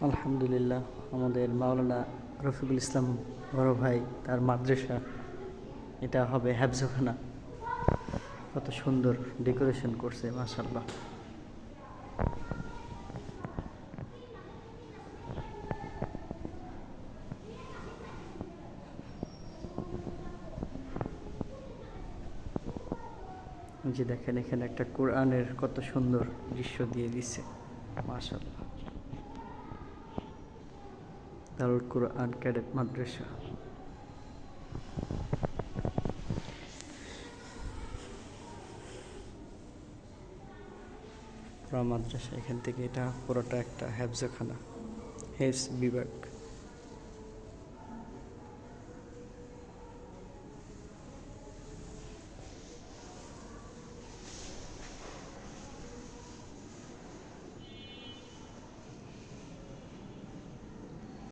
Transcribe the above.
আলহামদুলিল্লাহ, আমাদের মাওলানা রফিকুল ইসলাম বড় ভাই তার মাদ্রাসা, এটা হবে হ্যাফজখানা। কত সুন্দর ডেকোরেশন করছে, মাশাআল্লাহ। যে দেখেন এখানে একটা কোরআনের কত সুন্দর দৃশ্য দিয়ে দিছে, মাশাআল্লাহ। দারুল কোরআন ক্যাডেট মাদ্রাসা। পুরা মাদ্রাসা, এখান থেকে এটা পুরোটা একটা হেফজখানা, হেফজ বিভাগ।